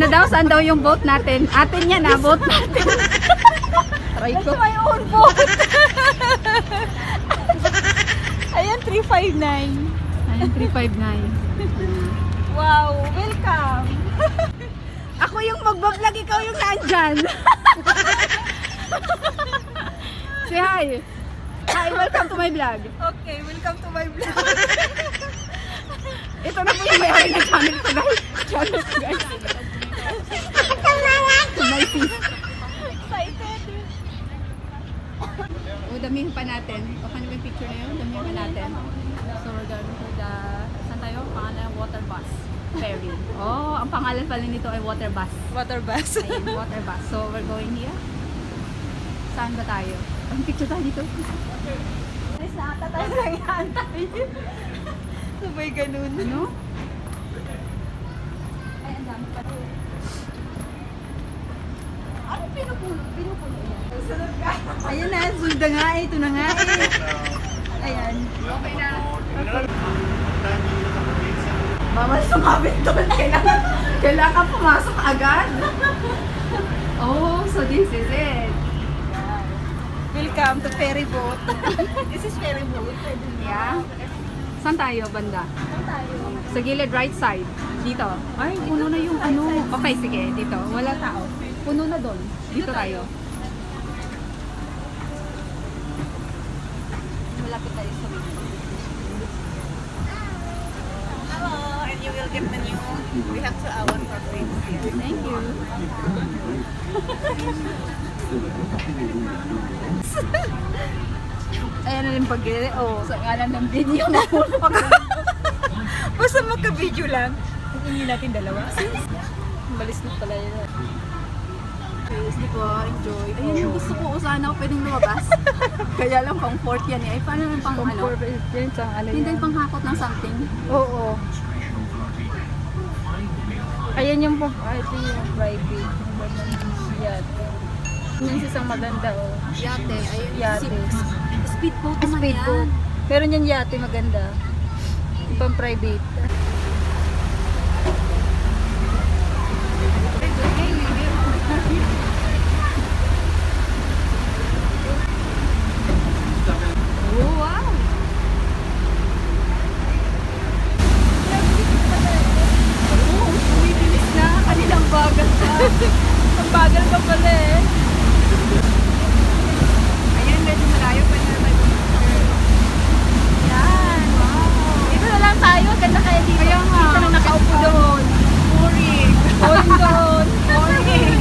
Ano daw? Saan daw yung boat natin? Atin yan ah, boat natin. Try ko. That's my own boat. Ayan, 359. Ayan, 359. Wow, welcome. Ako yung magbablog, ikaw yung nandyan. Say hi. Hi, welcome to my vlog. Okay, welcome to my vlog. Ito na po yung may-ari ng channel ko guys. Channel ko guys. My sis. Excited. O, damihan pa natin. O, kano yung picture na yun? Damihan pa natin. So, we're going for the, saan tayo? Pangalan ng water bus. Ferry. Oh, ang pangalan pala nito ay water bus. Water bus. Ayun, water bus. So, we're going here. Saan ba tayo? Ang picture tayo dito. Guys, nakakatayo lang yan tayo. Sabay ganun. Ano? Ay, ang dami pa. Ano pinupuno? Pinupuno yan? Sunod ka. Ayan na, sunod nga eh. Ito na nga eh. Ayan. Okay na. Bawal sumabit doon. Kailangan pumasok agad. Oh, so this is it. Welcome to ferry boat. This is ferry boat. Yeah. Saan tayo, banda? Saan tayo? Sa gilid, right side. Dito. Ay, puno na yung ano. Okay, sige, dito. Wala tao. Puno na doon. Dito tayo. Malapit tayo sa video. Hello, and you will get the new. We have 2 hours for free here. Thank you. Ayan na rin pag-gili. Oh. Sa ngalan ng video na Basta magka-video lang. Hindi natin dalawa. Malis na pala yun. Seriously po, enjoy. Ayun, yung gusto ko sana ako pwedeng lumabas. Kaya lang pang 4 yan eh. Ay, paano naman pang ano? Hindi pang hakot ng something. Oo. Ayan yung ito yung private. Yate. Yung isang maganda oh. Yate. Ayun, Yate. Speedboat naman Speedboat. yan. Meron yan yate maganda. Yung pang private. Oh, wow! Oh, umibilis na. Kanilang bagal pa. Ang bagal ka pala eh. Ayan, medyo malayo pa na may Yan. Wow. Dito na lang tayo. Ganda kaya dito. Kaya nga. Dito na nakaupo doon. boring. Boring doon. Boring.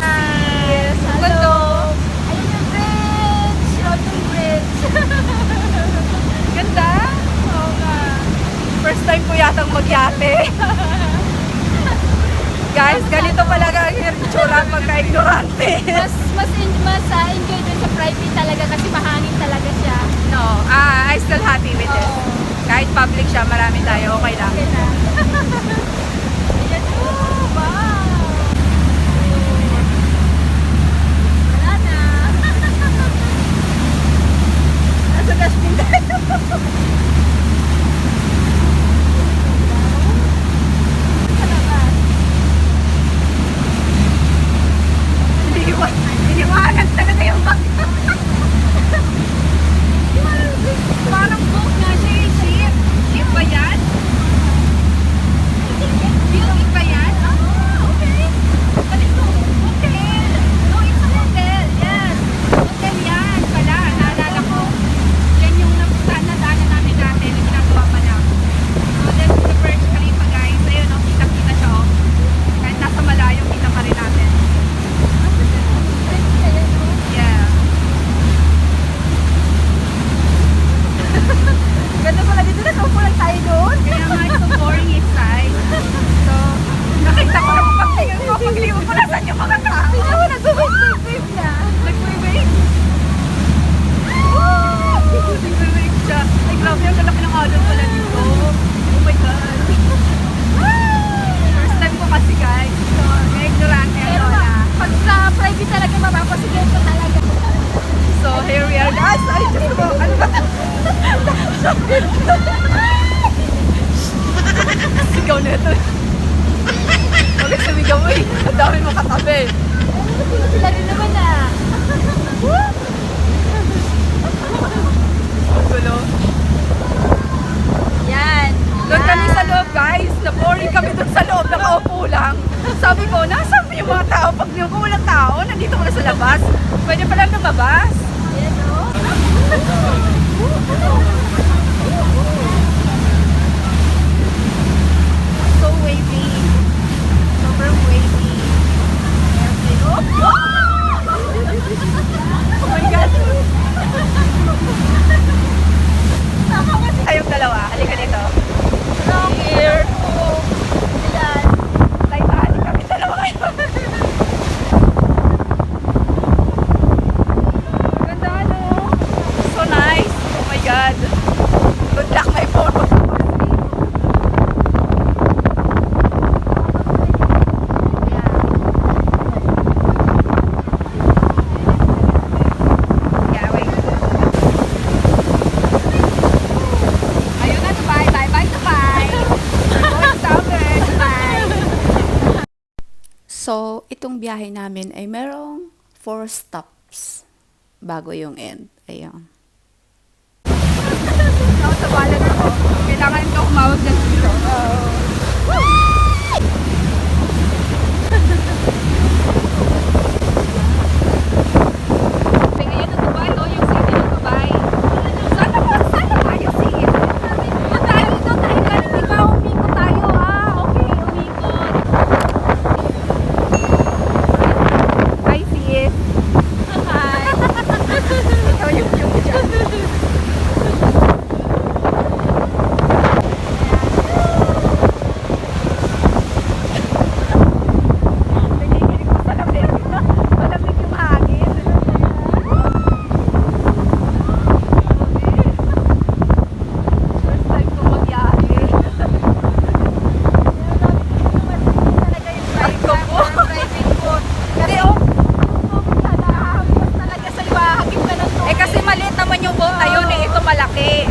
Yes. Hello. Ayun yung bridge. Floating bridge. Ganda. Oo nga. First time ko yatang magyate. Guys, ganito pala ang itsura pagka-ignorante. Mas enjoy dun sa private talaga kasi mahangin talaga siya. No, I still happy with this. Oo. Kahit public siya, marami tayo, okay lang. Okay na. Ayan. Oh, wow. Wala na. Nasa dashboard tayo. Iniwanan talaga yung bag. Parang boat nga siya eh, ship. Ship ba yan? Dito ba yan? Ah, okay. Hotel. No, it's a hotel. Yes. Hotel yan pala. Naalala ko. Yan yung napuntahan na daanan namin dati na ginagawa pa lang. So, this is the Burj Khalifa guys. Ayun, oh, kita-kita siya oh. Kahit nasa malayo, kita pa rin natin. Yeah. Ganda pala dito na. Kaupo lang tayo doon. Kaya nga ito boring inside. So, nakita ko lang pagtingin ko, pagliwag ko nasan yung mga tao. Tingnan mo, nag-wave na. Nag-wave. Nag-wave siya. Ay, grabe, ang lalaki ng alon pala dito. Oh my God. First time ko kasi guys. So, ignorante Pero ako na. pag sa private talaga, mapapasigay ko talaga. So, here we are guys. Ay, Diyos ko. Ano ba ito? Sigaw na ito. Grabe, sumigaw eh. Ang dami mo katabi. Sila rin naman ah. Ang gulo. Yan. Doon kami sa loob, guys. Na-boring kami doon sa loob. Nakaupo lang. Sabi ko, nasaan yung mga tao? Pag kung walang tao, nandito ko na sa labas. Pwede pa lang lumabas. Ayan o. So wavy. Sobrang wavy. Oh my God. Kayong dalawa, halika dito. Here. Ayan. Titanic kami dalawa kayo. Ganda no? So nice. Oh my God. Good luck my photo. Yeah, wait. Ayun na, Dubai. Bye-bye, Dubai. We're going somewhere, Dubai. So, itong biyahe namin ay merong 4 stops bago yung end. Ayun. Ako sa balan ako. Kailangan ko kumawag ng dito. Ayan ang Dubai, no? Yung city ng Dubai. Sana ba yung city? Doon tayo, galing. Di ba umikot tayo? Okay, umikot. Hi, sis. Hi. Ikaw yung dyan. Nagigilig ko sa lamig. Malamig yung hangin. First time ko magyahe. Ay, ko po. Hindi, oh. Eh kasi maliit naman yung boat na yun eh. Ito malaki.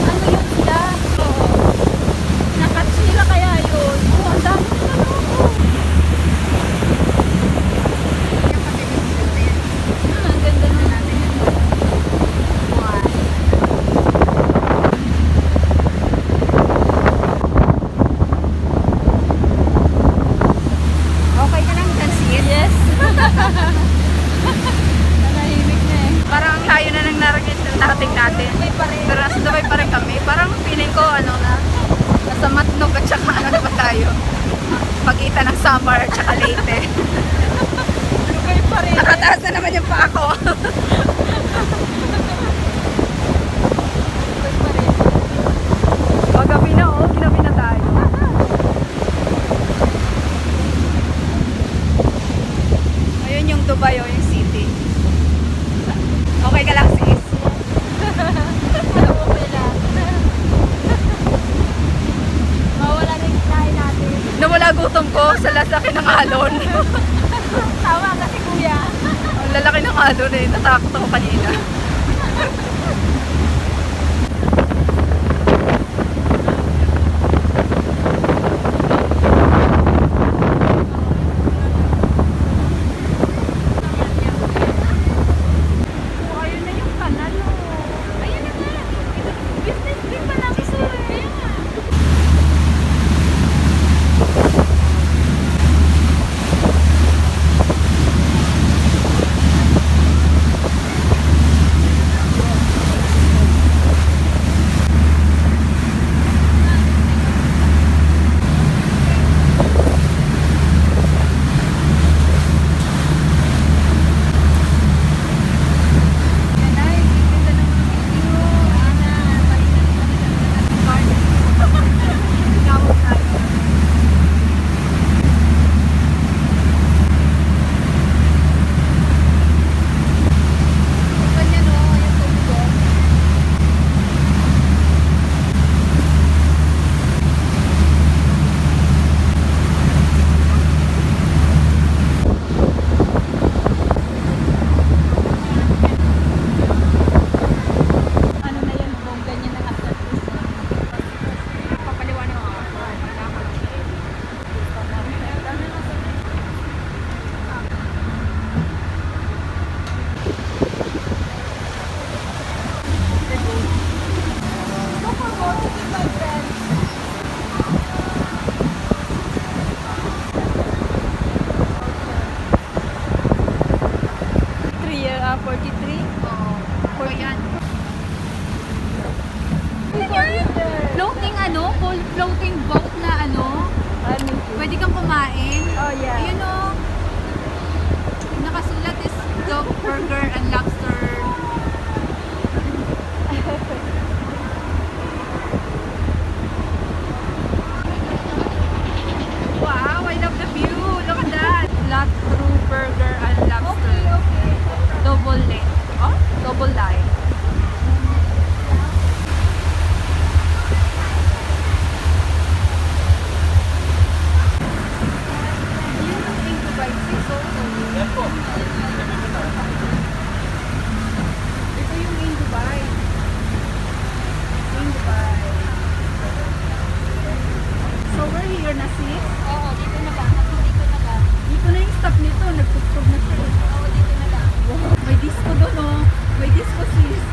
Ano yun sila? Nakatsila kaya yun? Ang dami na ang ganda na natin yun. Okay ka lang dyan, sis? Yes. Nanahimik na eh. Parang ang layo na ng narating natin. Pero nasa Dubai pa rin kami. Parang feeling ko, ano na, nasa Matnog at saka ano na ba tayo? Pagitan ng Samar at saka Leyte. Lugay pa rin. Nakataas na naman yung paa ko. Lugay pa rin. O, gabi na oh. Ginabi na tayo. Ayun yung Dubai oh, yung city. Okay ka lang, sis? Alam mo ba lang? Mawala na yung kain natin. Nawala gutom ko sa lalaki ng alon. Tama kasi kuya. Ang lalaki ng alon eh. Natakot ako kanina. Oh, ayun na yung kanal oh. Ayun na nga. Business trip pa lang ito eh. Kaya nga. floating boat na ano, pwede kang kumain. Oh, yeah. Ayun o. Nakasulat is dog burger and lobster. Wow, I love the view. Look at that. Flat through burger and lobster. Okay. Double lane. Oh, double line. Ayun ang thing to buy. Yan po. Ito yung in Dubai. In Dubai. So we're here na sis. Oo, dito na lang. Dito na lang. Dito na yung stop nito. Nagtugtog na siya. Oo, dito na lang. May disco doon oh. May disco sis.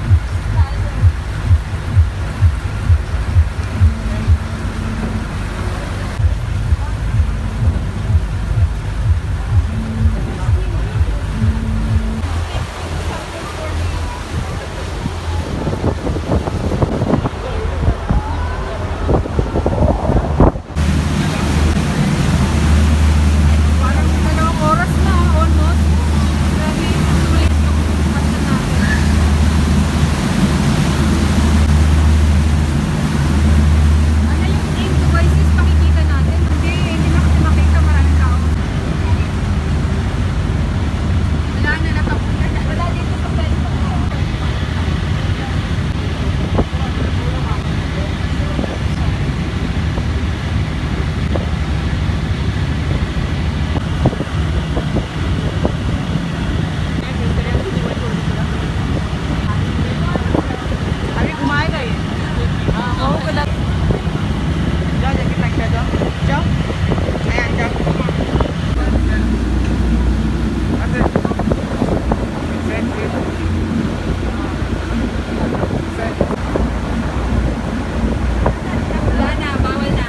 Parang 2 oras na almost. Grabe, sulit yung basta natin. Ano yung aim to buy sis? Pakikita natin. Hindi na kasi makita maraming tao. Wala na, natapos na. Wala dito sa pwede. Kami kumain na eh. Oo, pala. Diyan, yan kita kita doon. Diyan. Ayan, diyan. Ate. Thank you. Wala na, bawal na.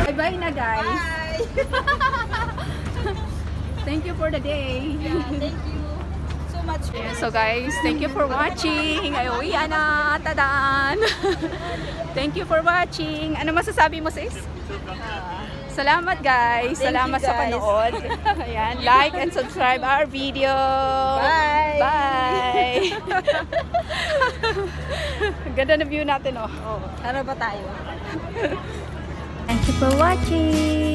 Bye-bye na guys. Thank you for the day. Thank you so much. So guys, thank you for watching. Ay, uwi na. Tadan. Thank you for watching. Ano masasabi mo sis? Salamat guys. Thank Salamat you, sa guys. panood. Ayan, like and subscribe our video. Bye. Bye. Ganda na view natin oh. Ano ba tayo? Thank you for watching.